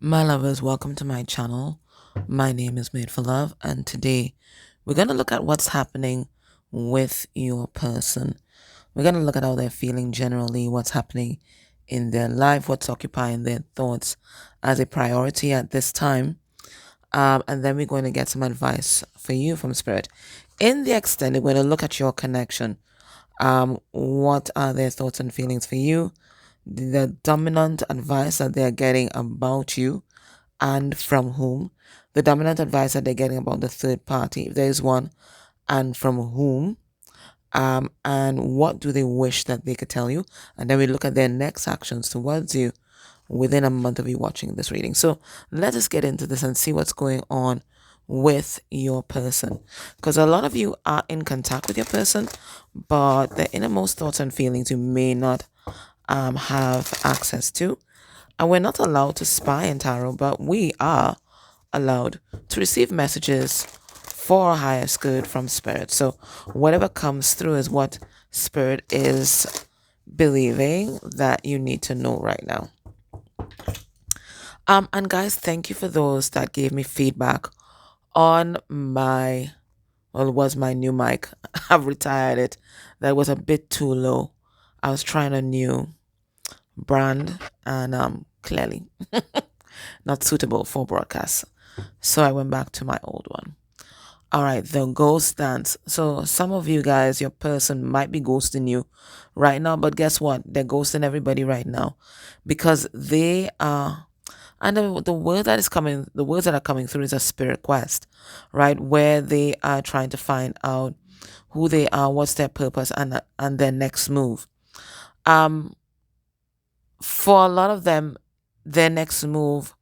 My lovers, welcome to my channel. My name is Made for Love, and today we're going to look at what's happening with your person. We're going to look at how they're feeling generally, what's happening in their life, what's occupying their thoughts as a priority at this time. And then we're going to get some advice for you from Spirit. In the extended, we're going to look at your connection. What are their thoughts and feelings for you? The dominant advice that they're getting about you and from whom, the dominant advice that they're getting about the third party, if there is one, and from whom, and what do they wish that they could tell you, and then we look at their next actions towards you within a month of you watching this reading. So let us get into this and see what's going on with your person, because a lot of you are in contact with your person, but the innermost thoughts and feelings you may not have access to. And we're not allowed to spy in tarot, but we are allowed to receive messages for our highest good from Spirit. So whatever comes through is what Spirit is believing that you need to know right now. And guys, thank you for those that gave me feedback on my, well, it was my new mic. I've retired it. That was a bit too low. I was trying a new brand and clearly not suitable for broadcast. So I went back to my old one. All right, the ghost dance. So some of you guys, your person might be ghosting you right now, but guess what? They're ghosting everybody right now because they are. And the word that is coming, the words that are coming through is a spirit quest, right? Where they are trying to find out who they are, what's their purpose, and their next move. Um, for a lot of them, their next move,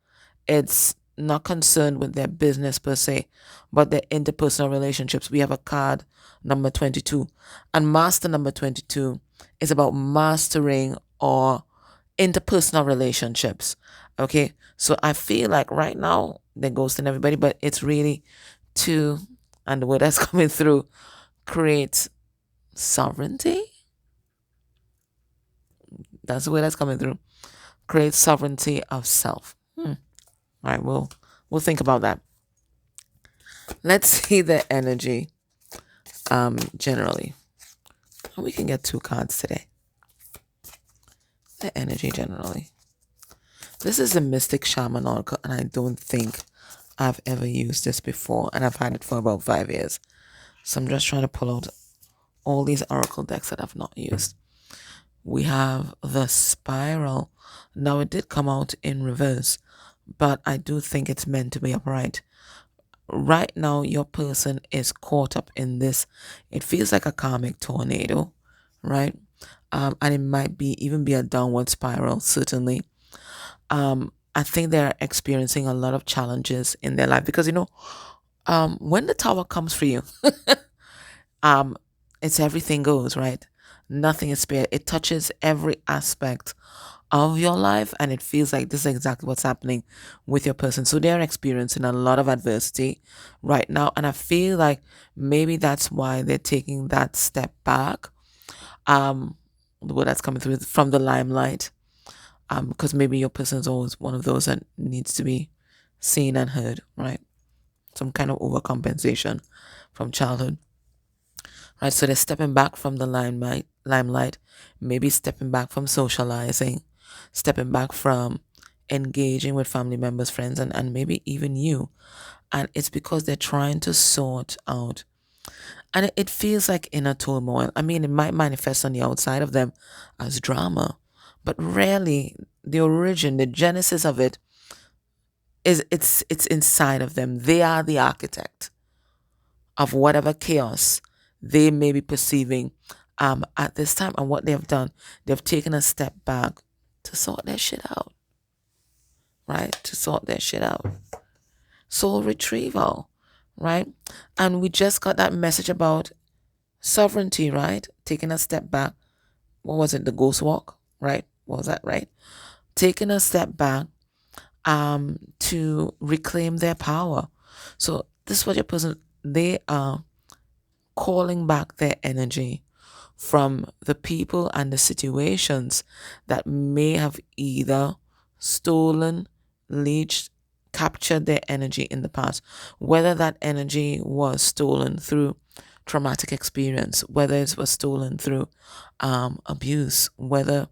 it's not concerned with their business per se, but their interpersonal relationships. We have a card number 22, and master number 22 is about mastering or interpersonal relationships. Okay, so I feel like right now they're ghosting everybody, but it's really to, and the word that's coming through, create sovereignty. That's the word that's coming through. Create sovereignty of self. All right, we'll think about that. Let's see the energy generally. We can get two cards today. The energy generally. This is the Mystic Shaman Oracle, and I don't think I've ever used this before, and I've had it for about 5 years. So I'm just trying to pull out all these Oracle decks that I've not used. We have the Spiral. Now, it did come out in reverse, but I do think it's meant to be upright. Right now, your person is caught up in this. It feels like a karmic tornado, right? And it might be even be a downward spiral, certainly. I think they're experiencing a lot of challenges in their life because when the tower comes for you, um, it's everything goes, right? Nothing is spared. It touches every aspect of your life, and it feels like this is exactly what's happening with your person. So they're experiencing a lot of adversity right now, and I feel like maybe that's why they're taking that step back. The word that's coming through is from the limelight, because maybe your person is always one of those that needs to be seen and heard, right? Some kind of overcompensation from childhood, right? So they're stepping back from the limelight, maybe stepping back from socializing, stepping back from engaging with family members, friends, and maybe even you. And it's because they're trying to sort out. And it feels like inner turmoil. I mean, it might manifest on the outside of them as drama, but really the origin, the genesis of it is it's inside of them. They are the architect of whatever chaos they may be perceiving at this time. And what they've done, they've taken a step back to sort their shit out, right? To sort their shit out. Soul retrieval, right? And we just got that message about sovereignty, right? Taking a step back. What was it? The ghost walk, right? What was that, right? Taking a step back to reclaim their power. So this is what your person, they are calling back their energy from the people and the situations that may have either stolen leached, captured their energy in the past, whether that energy was stolen through traumatic experience, whether it was stolen through abuse, whether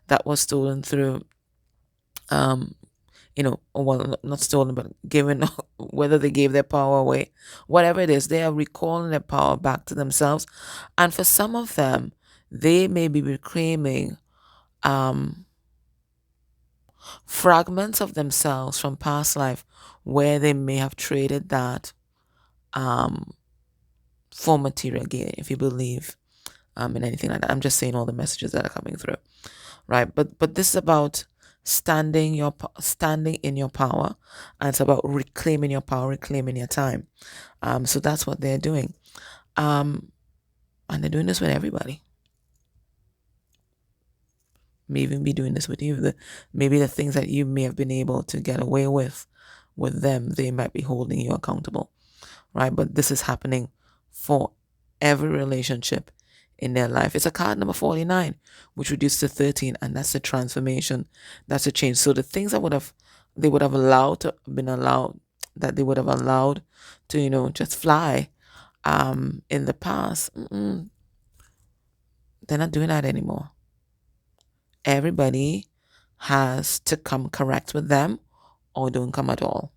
that was stolen through, um, or well, not stolen, but given, whether they gave their power away, whatever it is, they are recalling their power back to themselves. And for some of them, they may be reclaiming um, fragments of themselves from past life where they may have traded that um, for material gain, if you believe in anything like that. I'm just saying all the messages that are coming through, right? But this is about standing in your power, and it's about reclaiming your power, reclaiming your time. So that's what they're doing, and they're doing this with everybody. May even be doing this with you. Maybe the things that you may have been able to get away with them, they might be holding you accountable, right? But this is happening for every relationship in their life. It's a card number 49, which reduced to 13, and that's the transformation. That's a change. So the things that they would have allowed to been allowed that they would have allowed to, just fly in the past, they're not doing that anymore. Everybody has to come correct with them or don't come at all.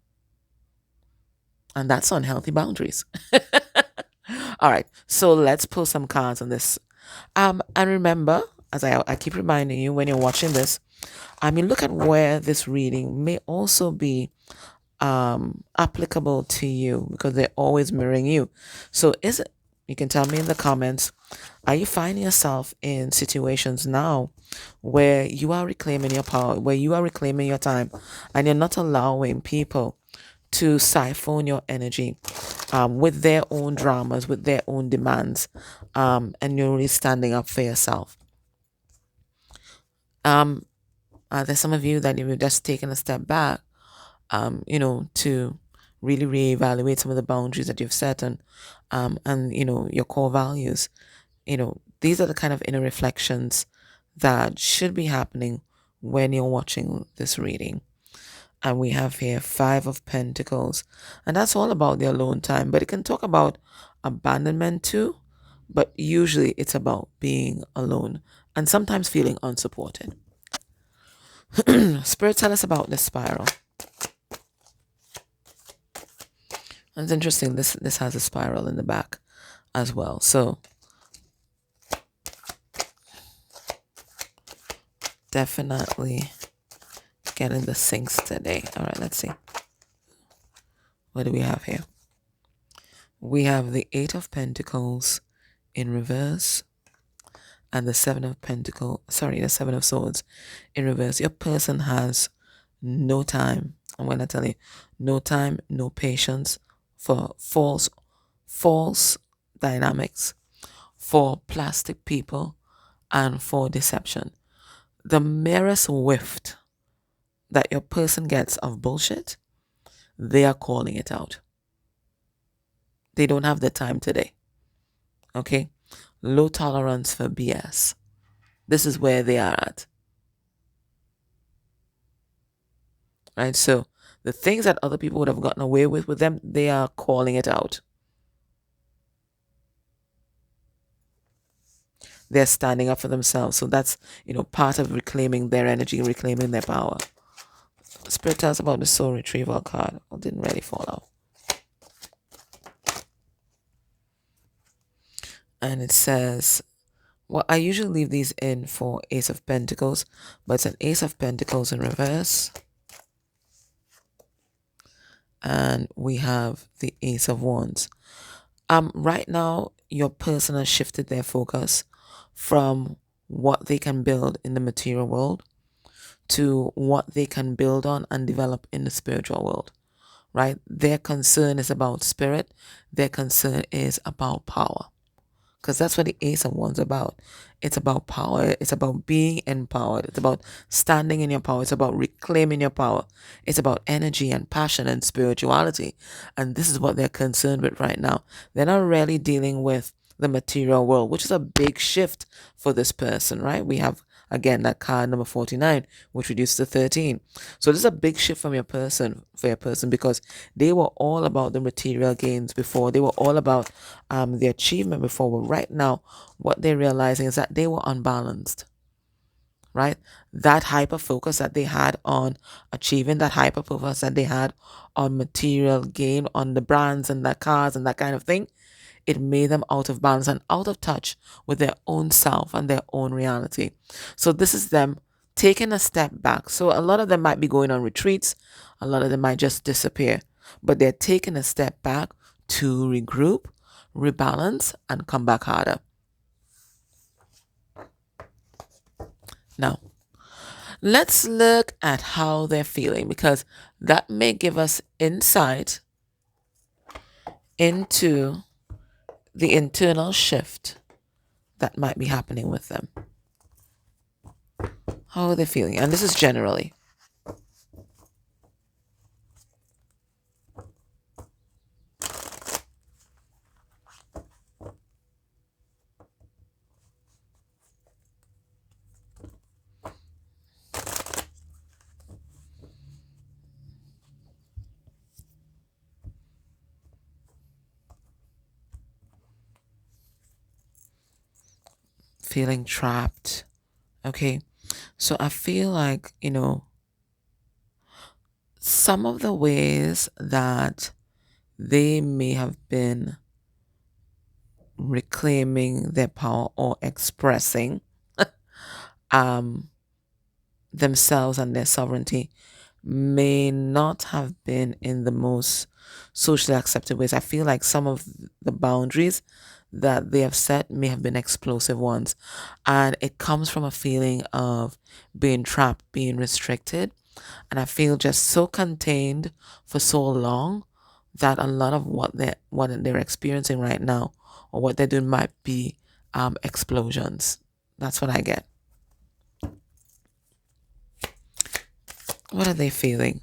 And that's unhealthy boundaries. All right, so let's pull some cards on this. And remember, as I keep reminding you when you're watching this, look at where this reading may also be applicable to you, because they're always mirroring you. So you can tell me in the comments, are you finding yourself in situations now where you are reclaiming your power, where you are reclaiming your time, and you're not allowing people to siphon your energy with their own dramas, with their own demands, and you're really standing up for yourself? There's some of you that you've just taken a step back, to really reevaluate some of the boundaries that you've set, and your core values. These are the kind of inner reflections that should be happening when you're watching this reading. And we have here 5 of Pentacles, and that's all about the alone time, but it can talk about abandonment too, but usually it's about being alone and sometimes feeling unsupported. Spirit, tell us about this spiral. And it's interesting, this has a spiral in the back as well. So definitely getting the sinks today. All right, let's see. What do we have here? We have the 8 of Pentacles in reverse and the 7 of Swords in reverse. Your person has no time. I'm going to tell you, no time, no patience for false dynamics, for plastic people, and for deception. The merest whiff that your person gets of bullshit, they are calling it out. They don't have the time today. Okay? Low tolerance for BS. This is where they are at. Right? So the things that other people would have gotten away with them, they are calling it out. They're standing up for themselves. So that's, part of reclaiming their energy, reclaiming their power. Spirit tells about the soul retrieval card. I didn't really fall out. And it says, well, I usually leave these in for Ace of Pentacles, but it's an Ace of Pentacles in reverse. And we have the Ace of Wands. Right now, your person has shifted their focus from what they can build in the material world to what they can build on and develop in the spiritual world, right? Their concern is about spirit. Their concern is about power, because that's what the Ace of Wands is about. It's about power. It's about being empowered. It's about standing in your power. It's about reclaiming your power. It's about energy and passion and spirituality. And this is what they're concerned with right now. They're not really dealing with the material world, which is a big shift for this person, right? We have Again, that card number 49, which reduced to 13. So this is a big shift from your person for your person, because they were all about the material gains before. They were all about the achievement before. But right now, what they're realizing is that they were unbalanced, right? That hyper focus that they had on achieving, that hyper focus that they had on material gain, on the brands and the cars and that kind of thing, it made them out of balance and out of touch with their own self and their own reality. So this is them taking a step back. So a lot of them might be going on retreats, a lot of them might just disappear, but they're taking a step back to regroup, rebalance, and come back harder. Now, let's look at how they're feeling, because that may give us insight into the internal shift that might be happening with them. How are they feeling? And this is generally. Feeling trapped. Okay. So I feel like, some of the ways that they may have been reclaiming their power or expressing um, themselves and their sovereignty may not have been in the most socially accepted ways. I feel like some of the boundaries that they have set may have been explosive ones. And it comes from a feeling of being trapped, being restricted. And I feel just so contained for so long that a lot of what they're experiencing right now, or what they're doing, might be explosions. That's what I get. What are they feeling?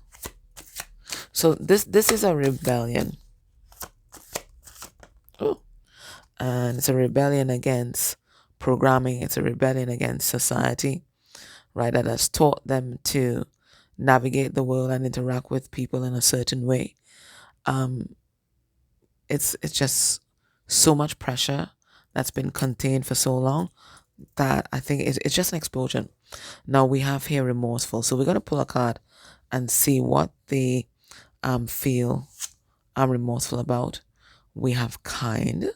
So this is a rebellion. Oh, and it's a rebellion against programming. It's a rebellion against society, right? That has taught them to navigate the world and interact with people in a certain way. Um, it's just so much pressure that's been contained for so long that I think it's just an explosion. Now we have here remorseful. So we're gonna pull a card and see what they feel remorseful about. We have kind.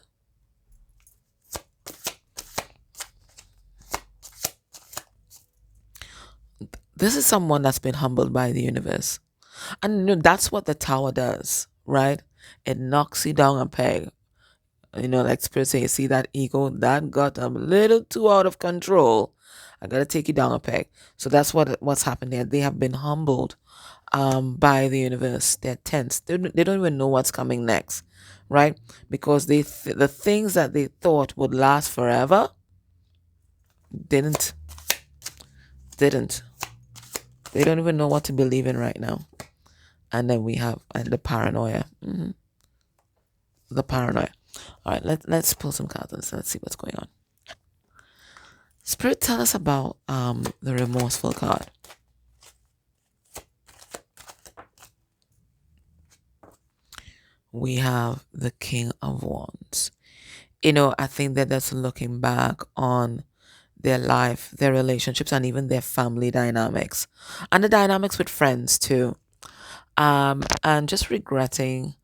This is someone that's been humbled by the universe. And that's what the tower does, right? It knocks you down a peg. Like Spirit say, you see that ego that got a little too out of control. I gotta take you down a peg. So that's what's happened there. They have been humbled by the universe. They're tense. They don't even know what's coming next, right? Because the things that they thought would last forever didn't. Didn't. They don't even know what to believe in right now. And then we have the paranoia. The paranoia. All right, let's pull some cards and let's see what's going on. Spirit, tell us about the remorseful card. We have the King of Wands. I think that that's looking back on their life, their relationships, and even their family dynamics, and the dynamics with friends too. And just regretting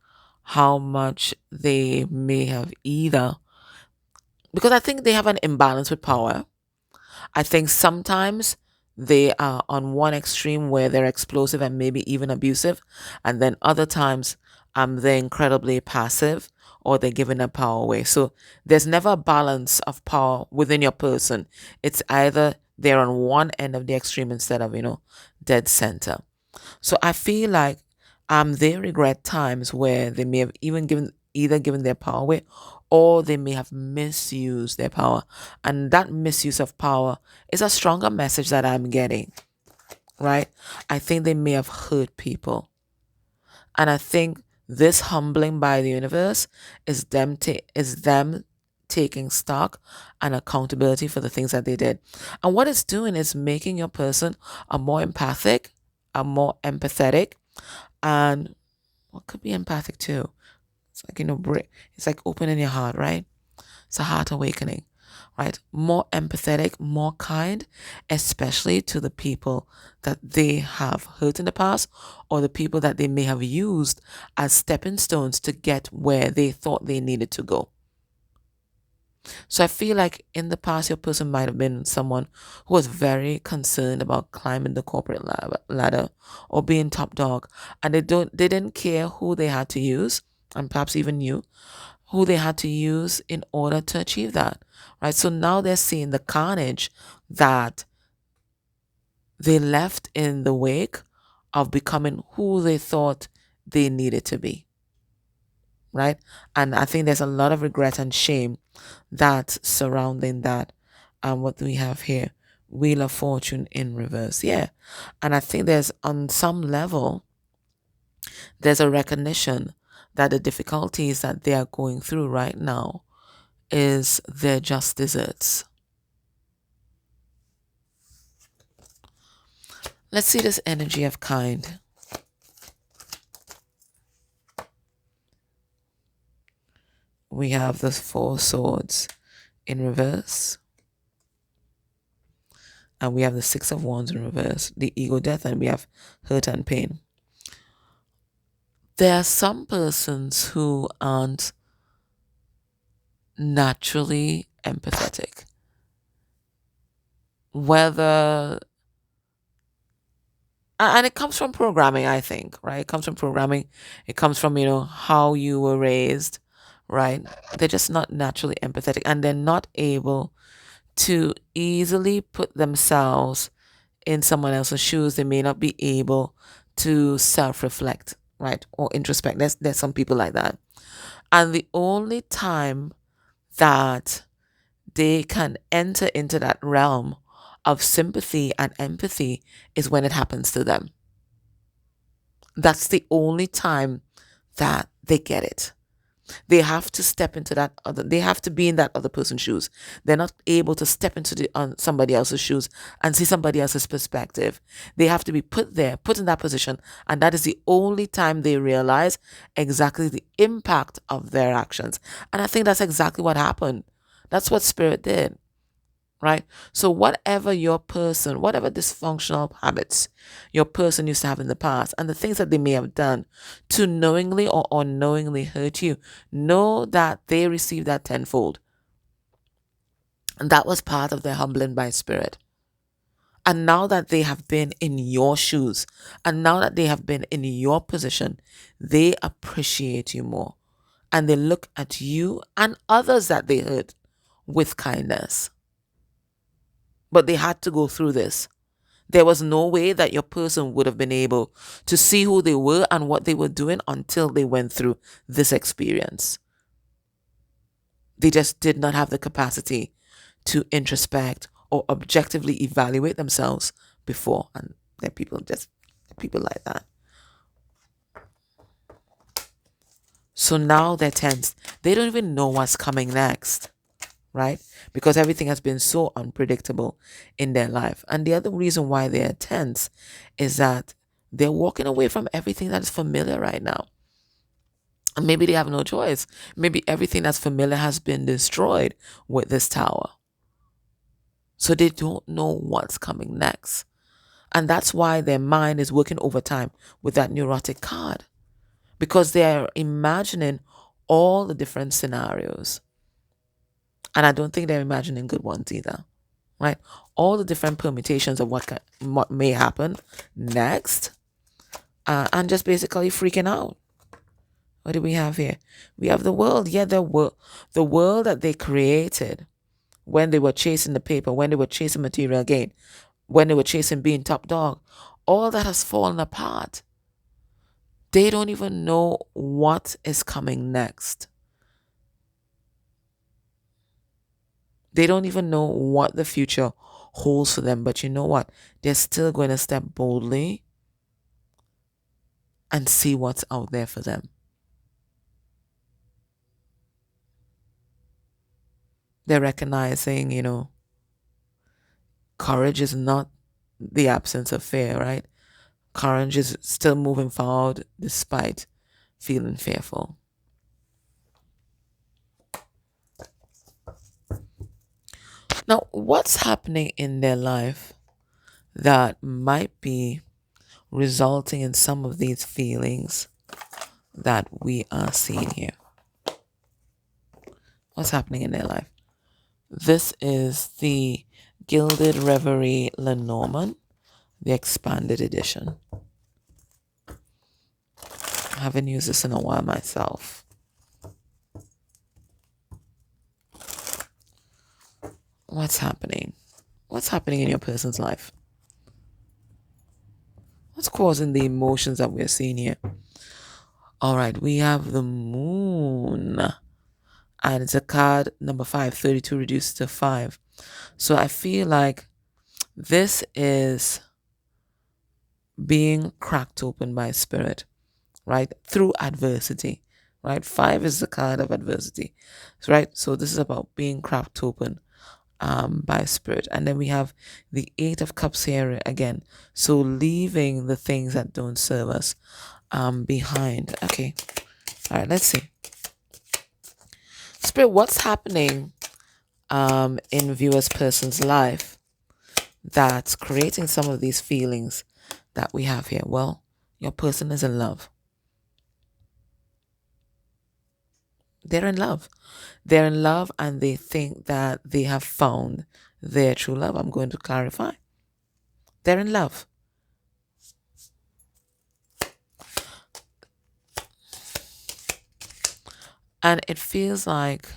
how much they may have either, because I think they have an imbalance with power. I think sometimes they are on one extreme where they're explosive and maybe even abusive, and then other times they're incredibly passive, or they're giving their power away. So there's never a balance of power within your person. It's either they're on one end of the extreme instead of dead center. So I feel like they regret times where they may have either given their power away, or they may have misused their power. And that misuse of power is a stronger message that I'm getting, right? I think they may have hurt people. And I think this humbling by the universe is them taking stock and accountability for the things that they did. And what it's doing is making your person a more empathic, a more empathetic, and what could be empathic too. It's like, it's like opening your heart, right? It's a heart awakening, right? More empathetic, more kind, especially to the people that they have hurt in the past or the people that they may have used as stepping stones to get where they thought they needed to go. So I feel like in the past, your person might have been someone who was very concerned about climbing the corporate ladder or being top dog, and they didn't care who they had to use, and perhaps even you, who they had to use in order to achieve that, right? So now they're seeing the carnage that they left in the wake of becoming who they thought they needed to be, right? And I think there's a lot of regret and shame that's surrounding that. And what do we have here? Wheel of Fortune in reverse. Yeah. And I think there's, on some level, there's a recognition that the difficulties that they are going through right now is their just desserts. Let's see this energy of kind. We have the Four Swords in reverse. And we have the Six of Wands in reverse. The ego death, and we have hurt and pain. There are some persons who aren't naturally empathetic. Whether, and it comes from programming, I think, right? It comes from programming. It comes from, how you were raised, right? They're just not naturally empathetic, and they're not able to easily put themselves in someone else's shoes. They may not be able to self-reflect, right? Or introspect. There's some people like that. And the only time that they can enter into that realm of sympathy and empathy is when it happens to them. That's the only time that they get it. They have to step into they have to be in that other person's shoes. They're not able to step into somebody else's shoes and see somebody else's perspective. They have to be put there, put in that position. And that is the only time they realize exactly the impact of their actions. And I think that's exactly what happened. That's what Spirit did. Right? So whatever dysfunctional habits your person used to have in the past, and the things that they may have done to knowingly or unknowingly hurt you, know that they received that tenfold. And that was part of their humbling by Spirit. And now that they have been in your shoes, and now that they have been in your position, they appreciate you more. And they look at you and others that they hurt with kindness. But they had to go through this. There was no way that your person would have been able to see who they were and what they were doing until they went through this experience. They just did not have the capacity to introspect or objectively evaluate themselves before. And there are people like that. So now they're tense. They don't even know what's coming next. Right? Because everything has been so unpredictable in their life. And the other reason why they're tense is that they're walking away from everything that is familiar right now. And maybe they have no choice. Maybe everything that's familiar has been destroyed with this tower. So they don't know what's coming next. And that's why their mind is working overtime with that neurotic card. Because they're imagining all the different scenarios. And I don't think they're imagining good ones either, right? All the different permutations of what may happen next, and just basically freaking out. What do we have here? We have the world. Yeah, the world that they created when they were chasing the paper, when they were chasing material gain, when they were chasing being top dog. All that has fallen apart. They don't even know what is coming next. They don't even know what the future holds for them. But you know what? They're still going to step boldly and see what's out there for them. They're recognizing, courage is not the absence of fear, right? Courage is still moving forward despite feeling fearful. Now, what's happening in their life that might be resulting in some of these feelings that we are seeing here? What's happening in their life? This is the Gilded Reverie Lenormand, the expanded edition. I haven't used this in a while myself. What's happening? What's happening in your person's life? What's causing the emotions that we're seeing here? All right, we have the moon. And it's a card number 5, 32 reduced to 5. So I feel like this is being cracked open by spirit, right? Through adversity, right? 5 is the card of adversity, right? So this is about being cracked open by spirit. And then we have the 8 of Cups here again. So leaving the things that don't serve us behind. Okay. All right, let's see. Spirit, what's happening in viewer's person's life that's creating some of these feelings that we have here? Well, your person is in love. They're in love. They're in love and they think that they have found their true love. I'm going to clarify. They're in love. And it feels like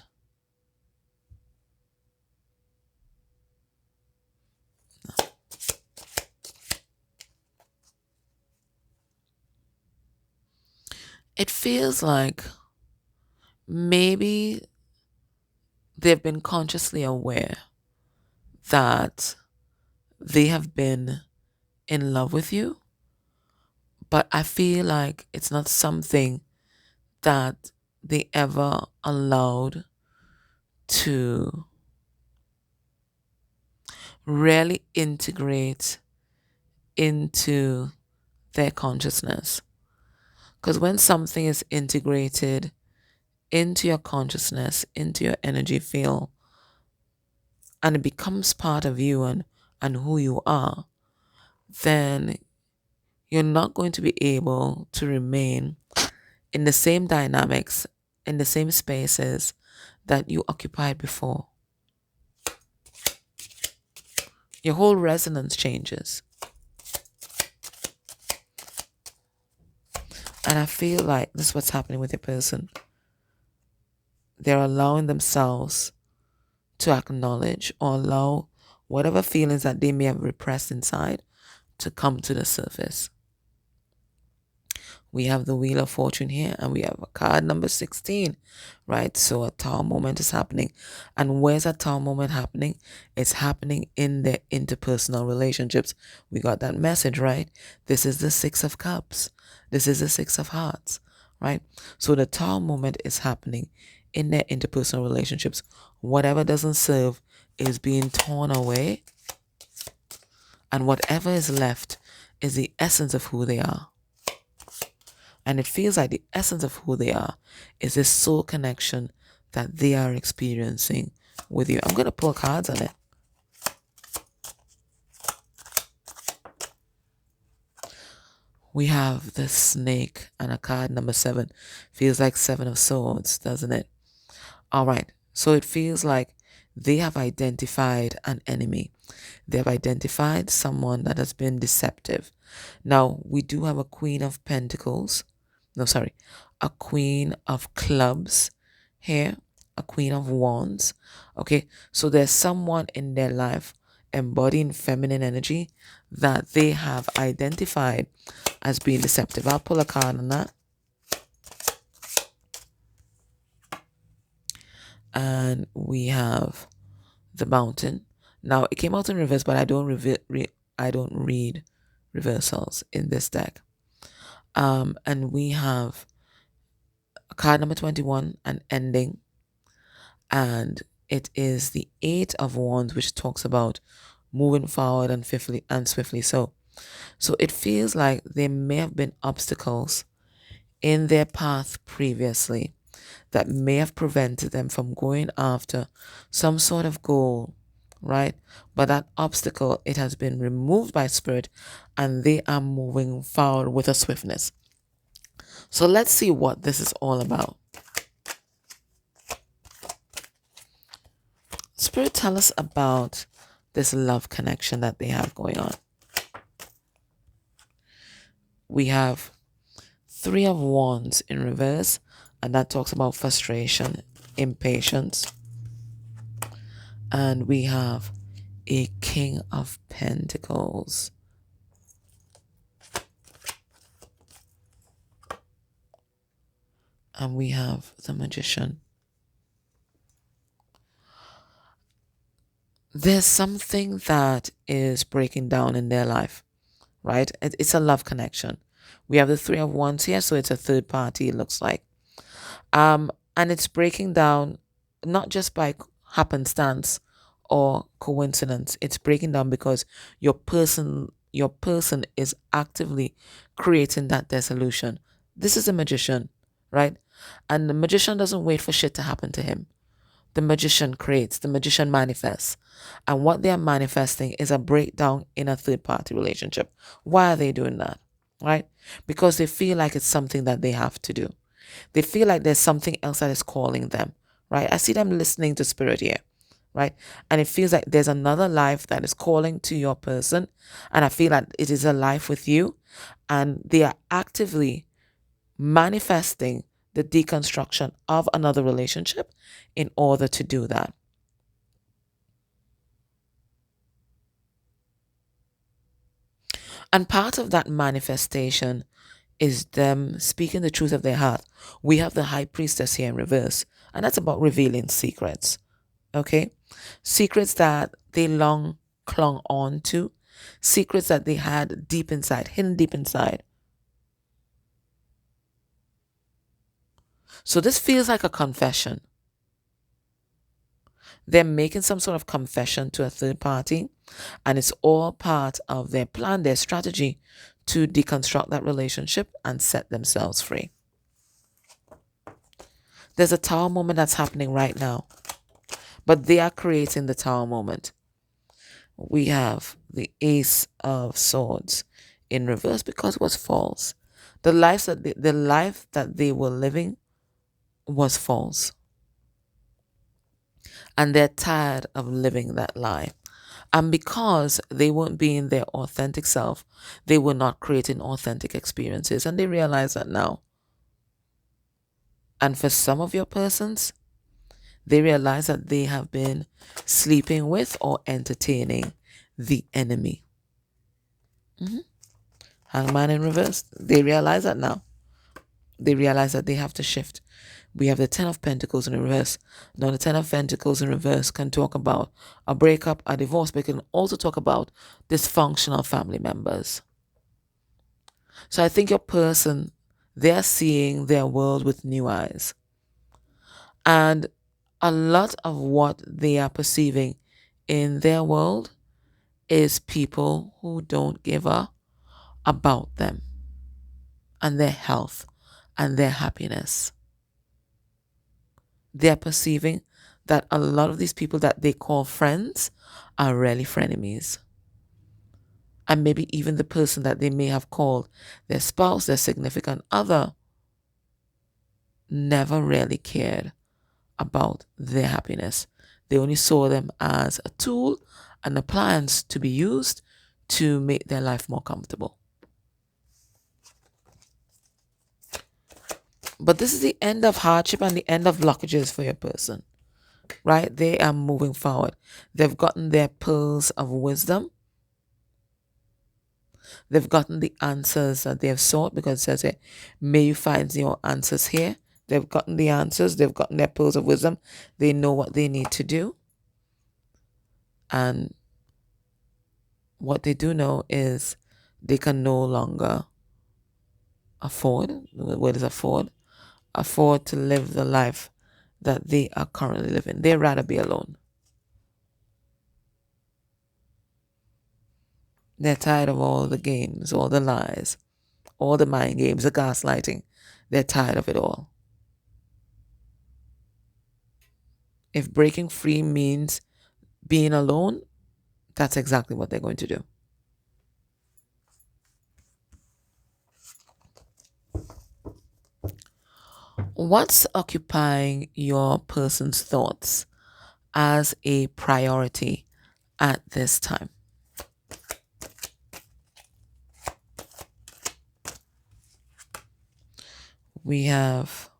maybe they've been consciously aware that they have been in love with you, but I feel like it's not something that they ever allowed to really integrate into their consciousness. Because when something is integrated into your consciousness, into your energy field, and it becomes part of you and who you are, then you're not going to be able to remain in the same dynamics, in the same spaces that you occupied before. Your whole resonance changes. And I feel like this is what's happening with your person. They're allowing themselves to acknowledge or allow whatever feelings that they may have repressed inside to come to the surface. We have the Wheel of Fortune here and we have a card number 16, right? So a Tower moment is happening. And where's a Tower moment happening? It's happening in the interpersonal relationships. We got that message, right? This is the 6 of Cups. This is the 6 of Hearts, right? So the Tower moment is happening in their interpersonal relationships. Whatever doesn't serve is being torn away. And whatever is left is the essence of who they are. And it feels like the essence of who they are is this soul connection that they are experiencing with you. I'm going to pull cards on it. We have the snake and a card number 7. Feels like 7 of Swords, doesn't it? All right. So it feels like they have identified an enemy. They have identified someone that has been deceptive. Now, we do have a Queen of Pentacles. No, sorry. A Queen of Clubs here. A Queen of Wands. Okay. So there's someone in their life embodying feminine energy that they have identified as being deceptive. I'll pull a card on that. And we have the Mountain. Now it came out in reverse, but I don't read reversals in this deck. And we have card number 21, an ending, and it is the Eight of Wands, which talks about moving forward and swiftly. So it feels like there may have been obstacles in their path previously that may have prevented them from going after some sort of goal, right? But that obstacle, it has been removed by spirit, and they are moving forward with a swiftness. So let's see what this is all about. Spirit, tell us about this love connection that they have going on. We have Three of Wands in reverse, and that talks about frustration, impatience. And we have a King of Pentacles. And we have the Magician. There's something that is breaking down in their life, right? It's a love connection. We have the Three of Wands here, so it's a third party, it looks like. And it's breaking down not just by happenstance or coincidence. It's breaking down because your person is actively creating that dissolution. This is a magician, right? And the magician doesn't wait for shit to happen to him. The magician creates, the magician manifests. And what they are manifesting is a breakdown in a third party relationship. Why are they doing that? Right? Because they feel like it's something that they have to do. They feel like there's something else that is calling them. Right? I see them listening to spirit here. Right? And it feels like there's another life that is calling to your person. And I feel like it is a life with you. And they are actively manifesting the deconstruction of another relationship in order to do that. And part of that manifestation is them speaking the truth of their heart. We have the High Priestess here in reverse, and that's about revealing secrets. Okay? Secrets that they long clung on to, secrets that they had deep inside, hidden deep inside. So this feels like a confession. They're making some sort of confession to a third party, and it's all part of their plan, their strategy to deconstruct that relationship and set themselves free. There's a Tower moment that's happening right now, but they are creating the Tower moment. We have the Ace of Swords in reverse because it was false. The life that they were living was false. And they're tired of living that lie. And because they weren't being their authentic self, they were not creating authentic experiences. And they realize that now. And for some of your persons, they realize that they have been sleeping with or entertaining the enemy. Hangman in reverse. They realize that now. They realize that they have to shift. We have the Ten of Pentacles in reverse. Now, the Ten of Pentacles in reverse can talk about a breakup, a divorce, but it can also talk about dysfunctional family members. So I think your person, they're seeing their world with new eyes. And a lot of what they are perceiving in their world is people who don't give a about them and their health and their happiness. They're perceiving that a lot of these people that they call friends are really frenemies. And maybe even the person that they may have called their spouse, their significant other, never really cared about their happiness. They only saw them as a tool, an appliance to be used to make their life more comfortable. But this is the end of hardship and the end of blockages for your person, right? They are moving forward. They've gotten their pearls of wisdom. They've gotten the answers that they have sought, because it says here, may you find your answers here. They've gotten the answers. They've gotten their pearls of wisdom. They know what they need to do. And what they do know is they can no longer afford, the word is afford to live the life that they are currently living. They'd rather be alone. They're tired of all the games, all the lies, all the mind games, the gaslighting. They're tired of it all. If breaking free means being alone, that's exactly what they're going to do. What's occupying your person's thoughts as a priority at this time? We have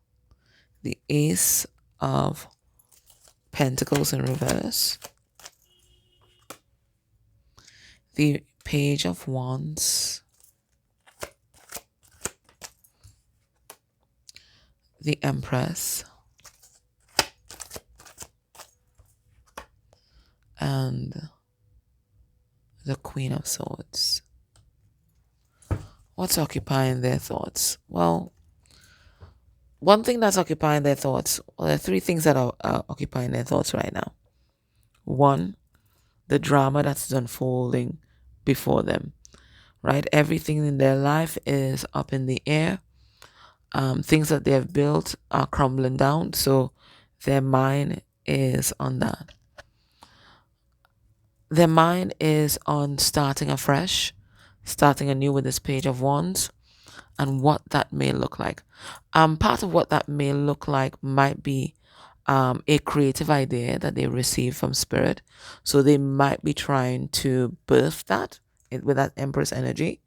the Ace of Pentacles in reverse, the Page of Wands, the Empress, and the Queen of Swords. What's occupying their thoughts? Well, one thing that's occupying their thoughts, well, there are three things that are occupying their thoughts right now. One, the drama that's unfolding before them, right? Everything in their life is up in the air. Things that they have built are crumbling down, so their mind is on that. Their mind is on starting afresh, starting anew with this Page of Wands, and what that may look like. Part of what that may look like might be a creative idea that they receive from spirit. So they might be trying to birth that with that Empress energy,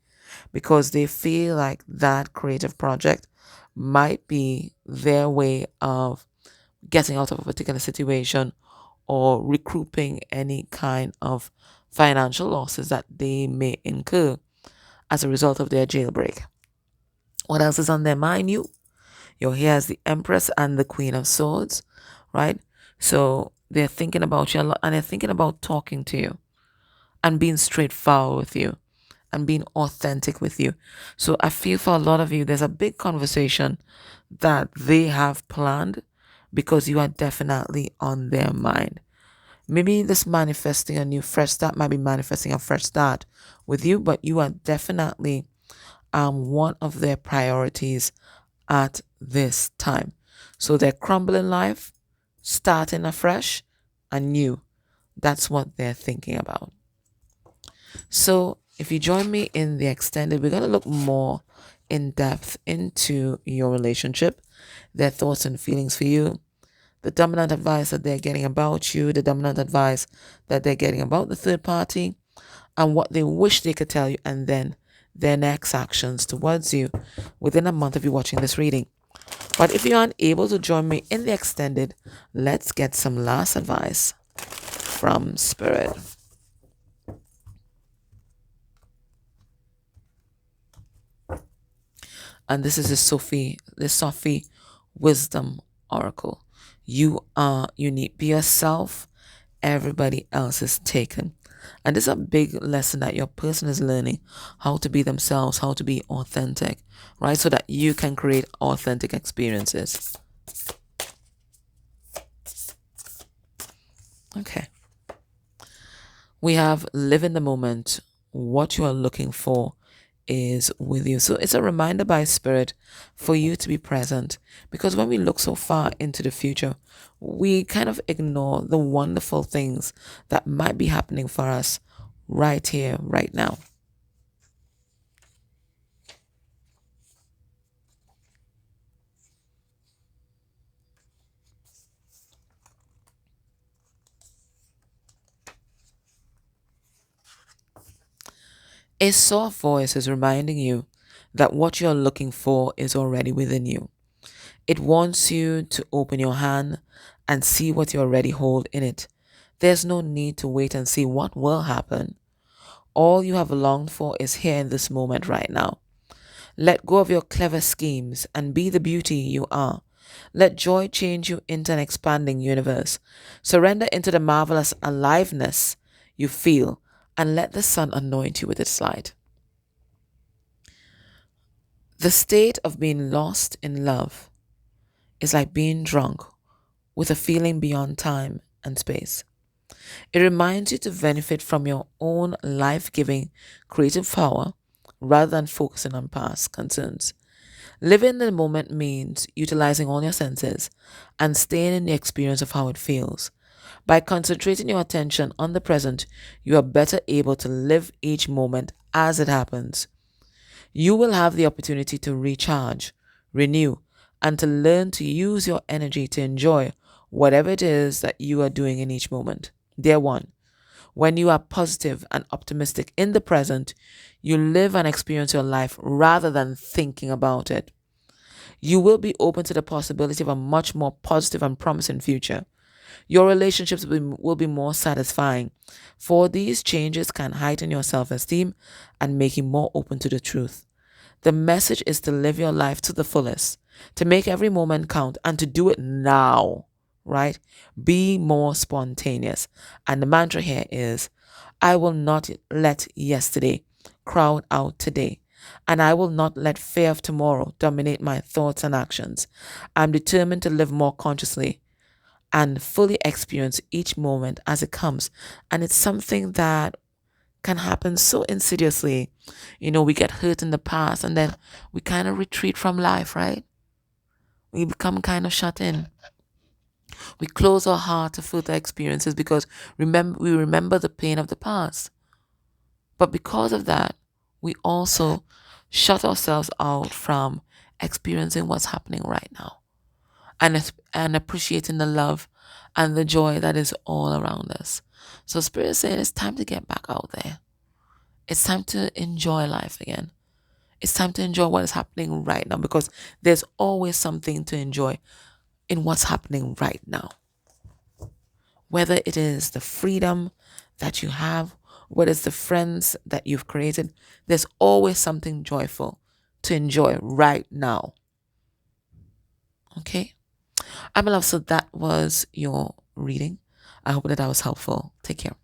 because they feel like that creative project might be their way of getting out of a particular situation or recouping any kind of financial losses that they may incur as a result of their jailbreak. What else is on their mind? You're here as the Empress and the Queen of Swords, right? So they're thinking about you a lot, and they're thinking about talking to you and being straightforward with you and being authentic with you. So I feel for a lot of you, there's a big conversation that they have planned because you are definitely on their mind. Maybe this manifesting a new fresh start might be manifesting a fresh start with you, but you are definitely one of their priorities at this time. So they're crumbling life, starting afresh and new. That's what they're thinking about. So if you join me in the extended, we're going to look more in depth into your relationship, their thoughts and feelings for you, the dominant advice that they're getting about you, the dominant advice that they're getting about the third party, and what they wish they could tell you, and then their next actions towards you within a month of you watching this reading. But if you aren't able to join me in the extended, let's get some last advice from Spirit. And this is the Sophie Wisdom Oracle. You are unique. Be yourself. Everybody else is taken. And this is a big lesson that your person is learning, how to be themselves, how to be authentic, right? So that you can create authentic experiences. Okay. We have live in the moment. What you are looking for is with you. So it's a reminder by Spirit for you to be present, because when we look so far into the future, we kind of ignore the wonderful things that might be happening for us right here, right now. A soft voice is reminding you that what you're looking for is already within you. It wants you to open your hand and see what you already hold in it. There's no need to wait and see what will happen. All you have longed for is here in this moment right now. Let go of your clever schemes and be the beauty you are. Let joy change you into an expanding universe. Surrender into the marvelous aliveness you feel and let the sun anoint you with its light. The state of being lost in love is like being drunk with a feeling beyond time and space. It reminds you to benefit from your own life giving creative power rather than focusing on past concerns. Living in the moment means utilizing all your senses and staying in the experience of how it feels. By concentrating your attention on the present, you are better able to live each moment as it happens. You will have the opportunity to recharge, renew, and to learn to use your energy to enjoy whatever it is that you are doing in each moment. Dear one, when you are positive and optimistic in the present, you live and experience your life rather than thinking about it. You will be open to the possibility of a much more positive and promising future. Your relationships will be more satisfying, for these changes can heighten your self esteem and make you more open to the truth. The message is to live your life to the fullest, to make every moment count, and to do it now, right? Be more spontaneous. And the mantra here is I will not let yesterday crowd out today, and I will not let fear of tomorrow dominate my thoughts and actions. I'm determined to live more consciously and fully experience each moment as it comes. And it's something that can happen so insidiously. We get hurt in the past and then we kind of retreat from life, right? We become kind of shut in. We close our heart to further experiences because we remember the pain of the past. But because of that, we also shut ourselves out from experiencing what's happening right now and appreciating the love and the joy that is all around us. So Spirit is saying it's time to get back out there. It's time to enjoy life again. It's time to enjoy what is happening right now because there's always something to enjoy in what's happening right now. Whether it is the freedom that you have, whether it's the friends that you've created, there's always something joyful to enjoy right now. Okay? I'm in love. So that was your reading. I hope that was helpful. Take care.